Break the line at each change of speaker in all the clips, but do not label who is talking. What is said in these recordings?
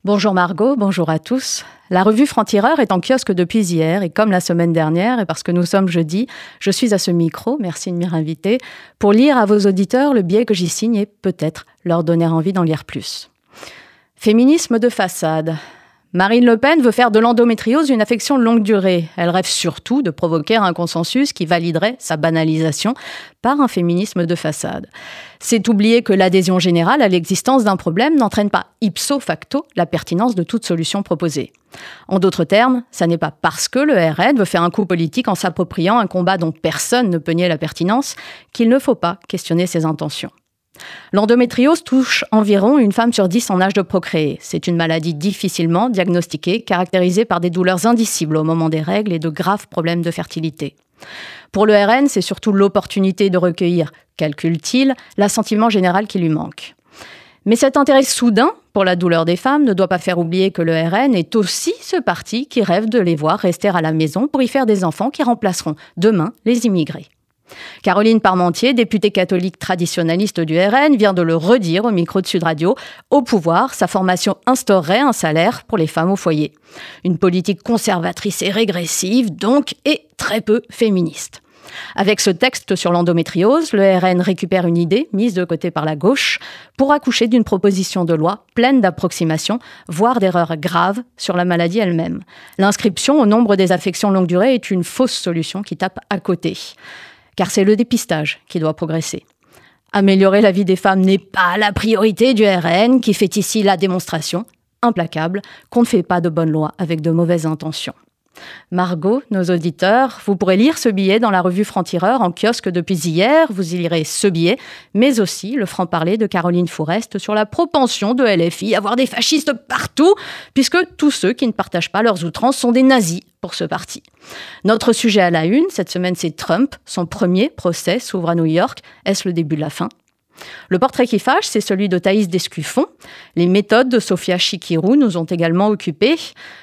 Bonjour Margot, bonjour à tous. La revue Franc-Tireur est en kiosque depuis hier et comme la semaine dernière, et parce que nous sommes jeudi, je suis à ce micro, merci de m'y inviter, pour lire à vos auditeurs le billet que j'y signe et peut-être leur donner envie d'en lire plus. Féminisme de façade. Marine Le Pen veut faire de l'endométriose une affection de longue durée. Elle rêve surtout de provoquer un consensus qui validerait sa banalisation par un féminisme de façade. C'est oublier que l'adhésion générale à l'existence d'un problème n'entraîne pas ipso facto la pertinence de toute solution proposée. En d'autres termes, ça n'est pas parce que le RN veut faire un coup politique en s'appropriant un combat dont personne ne peut nier la pertinence qu'il ne faut pas questionner ses intentions. L'endométriose touche environ une femme sur 10 en âge de procréer. C'est une maladie difficilement diagnostiquée, caractérisée par des douleurs indicibles au moment des règles et de graves problèmes de fertilité. Pour le RN, c'est surtout l'opportunité de recueillir, calcule-t-il, l'assentiment général qui lui manque. Mais cet intérêt soudain pour la douleur des femmes ne doit pas faire oublier que le RN est aussi ce parti qui rêve de les voir rester à la maison pour y faire des enfants qui remplaceront demain les immigrés. Caroline Parmentier, députée catholique traditionnaliste du RN, vient de le redire au micro de Sud Radio. Au pouvoir, sa formation instaurerait un salaire pour les femmes au foyer. Une politique conservatrice et régressive, donc, et très peu féministe. Avec ce texte sur l'endométriose, le RN récupère une idée, mise de côté par la gauche, pour accoucher d'une proposition de loi pleine d'approximations, voire d'erreurs graves sur la maladie elle-même. L'inscription au nombre des affections longue durée est une fausse solution qui tape à côté. Car c'est le dépistage qui doit progresser. Améliorer la vie des femmes n'est pas la priorité du RN, qui fait ici la démonstration, implacable, qu'on ne fait pas de bonnes lois avec de mauvaises intentions. Margot, nos auditeurs, vous pourrez lire ce billet dans la revue Franc-Tireur en kiosque depuis hier. Vous y lirez ce billet, mais aussi le franc-parler de Caroline Fourest sur la propension de LFI à voir des fascistes partout, puisque tous ceux qui ne partagent pas leurs outrances sont des nazis pour ce parti. Notre sujet à la une, cette semaine, c'est Trump. Son premier procès s'ouvre à New York. Est-ce le début de la fin ? Le portrait qui fâche, c'est celui de Thaïs Descuffon. Les méthodes de Sofia Chikirou nous ont également occupés.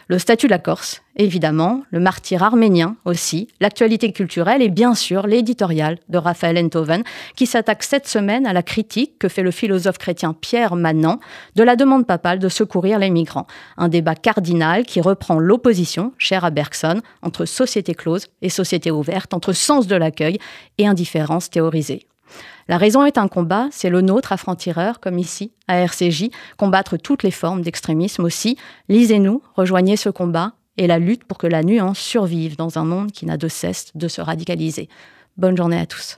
Le statut de la Corse, évidemment, le martyr arménien aussi, l'actualité culturelle et bien sûr l'éditorial de Raphaël Enthoven qui s'attaque cette semaine à la critique que fait le philosophe chrétien Pierre Manant de la demande papale de secourir les migrants. Un débat cardinal qui reprend l'opposition, chère à Bergson, entre société close et société ouverte, entre sens de l'accueil et indifférence théorisée. La raison est un combat, c'est le nôtre à Franc-Tireur, comme ici, à RCJ, combattre toutes les formes d'extrémisme aussi. Lisez-nous, rejoignez ce combat et la lutte pour que la nuance survive dans un monde qui n'a de cesse de se radicaliser. Bonne journée à tous.